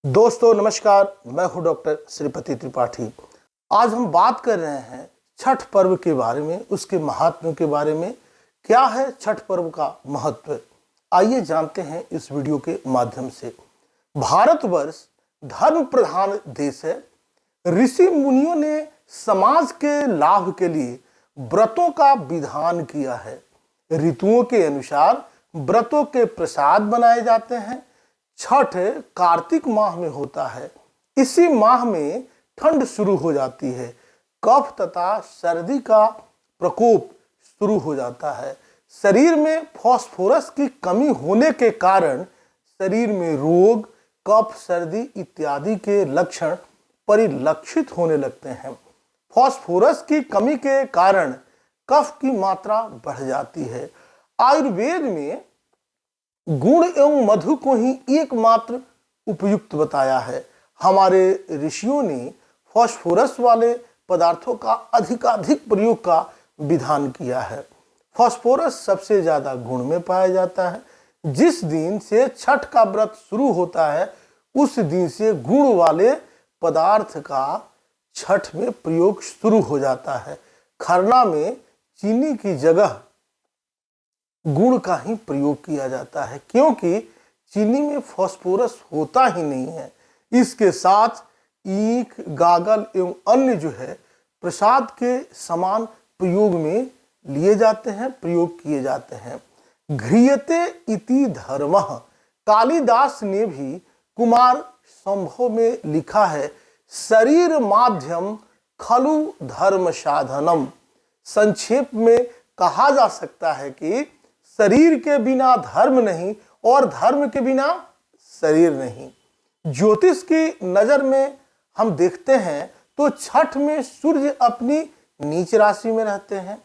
दोस्तों नमस्कार, मैं हूं डॉक्टर श्रीपति त्रिपाठी। आज हम बात कर रहे हैं छठ पर्व के बारे में, उसके महात्म्य के बारे में। क्या है छठ पर्व का महत्व, आइए जानते हैं इस वीडियो के माध्यम से। भारतवर्ष धर्म प्रधान देश है। ऋषि मुनियों ने समाज के लाभ के लिए व्रतों का विधान किया है। ऋतुओं के अनुसार व्रतों के प्रसाद बनाए जाते हैं। छठ कार्तिक माह में होता है। इसी माह में ठंड शुरू हो जाती है। कफ तथा सर्दी का प्रकोप शुरू हो जाता है। शरीर में फास्फोरस की कमी होने के कारण शरीर में रोग, कफ, सर्दी इत्यादि के लक्षण परिलक्षित होने लगते हैं। फास्फोरस की कमी के कारण कफ की मात्रा बढ़ जाती है। आयुर्वेद में गुड़ एवं मधु को ही एकमात्र उपयुक्त बताया है। हमारे ऋषियों ने फास्फोरस वाले पदार्थों का अधिकाधिक प्रयोग का विधान किया है। फास्फोरस सबसे ज्यादा गुण में पाया जाता है। जिस दिन से छठ का व्रत शुरू होता है उस दिन से गुण वाले पदार्थ का छठ में प्रयोग शुरू हो जाता है। खरना में चीनी की जगह गुड़ का ही प्रयोग किया जाता है, क्योंकि चीनी में फास्फोरस होता ही नहीं है। इसके साथ ईख, गागल एवं अन्य जो है प्रसाद के समान प्रयोग में लिए जाते हैं, प्रयोग किए जाते हैं। घ्रियते इति धर्मः, कालिदास ने भी कुमार संभव में लिखा है, शरीर माध्यम खलु धर्म साधनम। संक्षेप में कहा जा सकता है कि शरीर के बिना धर्म नहीं और धर्म के बिना शरीर नहीं। ज्योतिष की नजर में हम देखते हैं तो छठ में सूर्य अपनी नीच राशि में रहते हैं।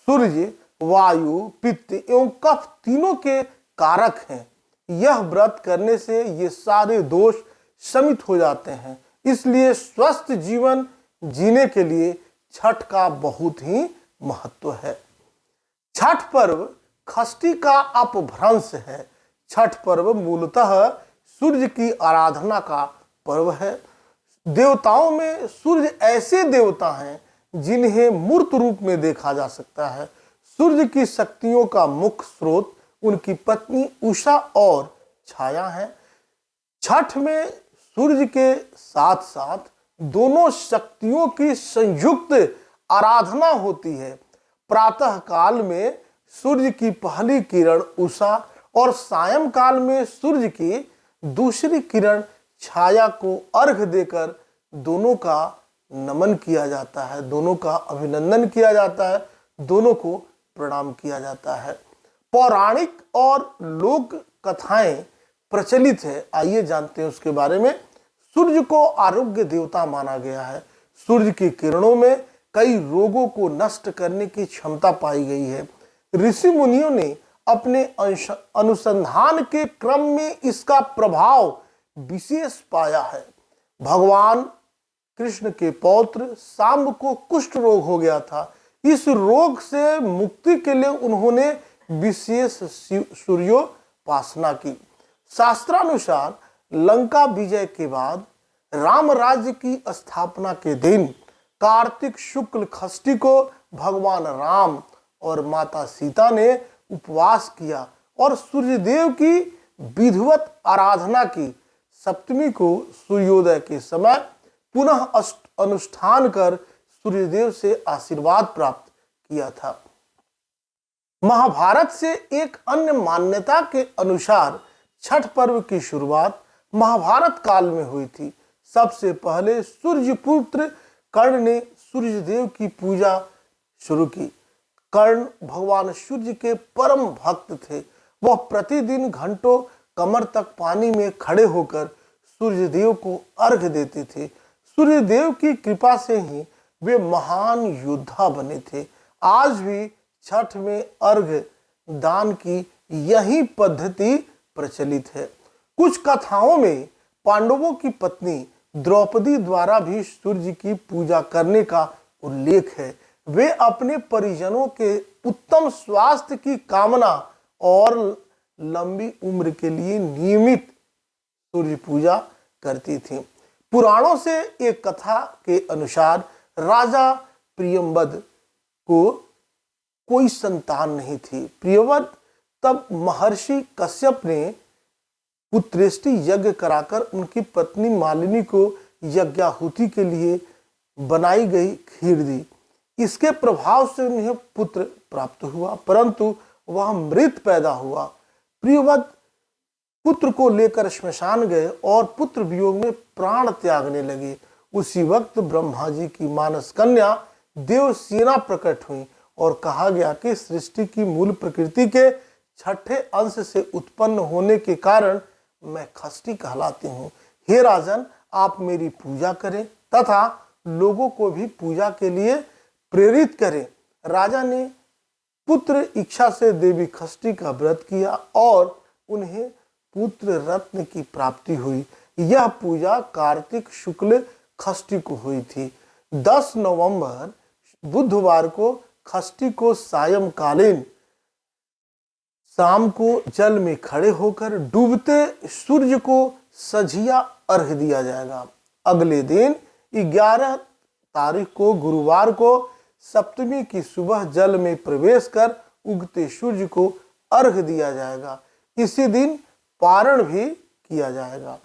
सूर्य वायु, पित्त एवं कफ तीनों के कारक हैं। यह व्रत करने से ये सारे दोष शमित हो जाते हैं। इसलिए स्वस्थ जीवन जीने के लिए छठ का बहुत ही महत्व है। छठ पर्व षष्ठी का अपभ्रंश है। छठ पर्व मूलतः सूर्य की आराधना का पर्व है। देवताओं में सूर्य ऐसे देवता हैं जिन्हें मूर्त रूप में देखा जा सकता है। सूर्य की शक्तियों का मुख्य स्रोत उनकी पत्नी उषा और छाया है। छठ में सूर्य के साथ साथ दोनों शक्तियों की संयुक्त आराधना होती है। प्रातः काल में सूर्य की पहली किरण उषा और सायंकाल में सूर्य की दूसरी किरण छाया को अर्घ्य देकर दोनों का नमन किया जाता है, दोनों का अभिनंदन किया जाता है, दोनों को प्रणाम किया जाता है। पौराणिक और लोक कथाएं प्रचलित है, आइए जानते हैं उसके बारे में। सूर्य को आरोग्य देवता माना गया है। सूर्य की किरणों में कई रोगों को नष्ट करने की क्षमता पाई गई है। ऋषि मुनियों ने अपने अनुसंधान के क्रम में इसका प्रभाव विशेष पाया है। भगवान कृष्ण के पौत्र सांब को कुष्ठ रोग हो गया था। इस रोग से मुक्ति के लिए उन्होंने विशेष सूर्योपासना की। शास्त्रानुसार लंका विजय के बाद राम राज्य की स्थापना के दिन कार्तिक शुक्ल षष्ठी को भगवान राम और माता सीता ने उपवास किया और सूर्यदेव की विधिवत आराधना की। सप्तमी को सूर्योदय के समय पुनः अनुष्ठान कर सूर्यदेव से आशीर्वाद प्राप्त किया था। महाभारत से एक अन्य मान्यता के अनुसार छठ पर्व की शुरुआत महाभारत काल में हुई थी। सबसे पहले सूर्यपुत्र कर्ण ने सूर्यदेव की पूजा शुरू की। कर्ण भगवान सूर्य के परम भक्त थे। वह प्रतिदिन घंटों कमर तक पानी में खड़े होकर सूर्यदेव को अर्घ्य देते थे। सूर्यदेव की कृपा से ही वे महान योद्धा बने थे। आज भी छठ में अर्घ्य दान की यही पद्धति प्रचलित है। कुछ कथाओं में पांडवों की पत्नी द्रौपदी द्वारा भी सूर्य की पूजा करने का उल्लेख है। वे अपने परिजनों के उत्तम स्वास्थ्य की कामना और लंबी उम्र के लिए नियमित सूर्य पूजा करती थी। पुराणों से एक कथा के अनुसार राजा प्रियंवद को कोई संतान नहीं थी। प्रियव्रत तब महर्षि कश्यप ने पुत्रेष्टि यज्ञ कराकर उनकी पत्नी मालिनी को यज्ञाहुति के लिए बनाई गई खीर दी। इसके प्रभाव से उन्हें पुत्र प्राप्त हुआ, परंतु वह मृत पैदा हुआ। प्रियव्रत पुत्र को लेकर श्मशान गए और पुत्र वियोग में प्राण त्यागने लगे। उसी वक्त ब्रह्मा जी की मानस कन्या देवसेना प्रकट हुई और कहा गया कि सृष्टि की मूल प्रकृति के छठे अंश से उत्पन्न होने के कारण मैं खष्टी कहलाती हूँ। हे राजन, आप मेरी पूजा करें तथा लोगों को भी पूजा के लिए प्रेरित करें। राजा ने पुत्र इच्छा से देवी खष्टी का व्रत किया और उन्हें पुत्र रत्न की प्राप्ति हुई। यह पूजा कार्तिक शुक्ल खष्टी को हुई थी। 10 नवंबर बुधवार को खष्टी को सायंकालीन शाम को जल में खड़े होकर डूबते सूर्य को सझिया अर्घ्य दिया जाएगा। अगले दिन 11 तारीख को गुरुवार को सप्तमी की सुबह जल में प्रवेश कर उगते सूर्य को अर्घ्य दिया जाएगा। इसी दिन पारण भी किया जाएगा।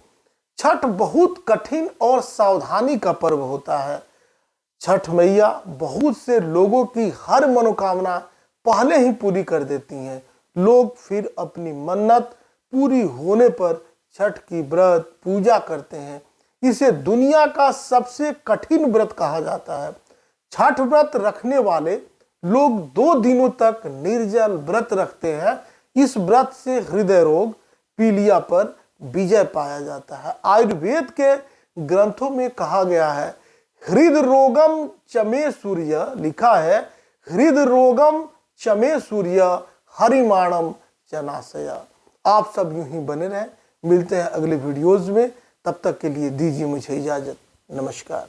छठ बहुत कठिन और सावधानी का पर्व होता है। छठ मैया बहुत से लोगों की हर मनोकामना पहले ही पूरी कर देती हैं। लोग फिर अपनी मन्नत पूरी होने पर छठ की व्रत पूजा करते हैं। इसे दुनिया का सबसे कठिन व्रत कहा जाता है। छठ व्रत रखने वाले लोग 2 दिनों तक निर्जल व्रत रखते हैं। इस व्रत से हृदय रोग, पीलिया पर विजय पाया जाता है। आयुर्वेद के ग्रंथों में कहा गया है, हृदय रोगम चमे सूर्य, लिखा है हृदय रोगम चमे सूर्य हरिमाणम चनाशया। आप सब यूं ही बने रहें। मिलते हैं अगले वीडियोज में। तब तक के लिए दीजिए मुझे इजाजत। नमस्कार।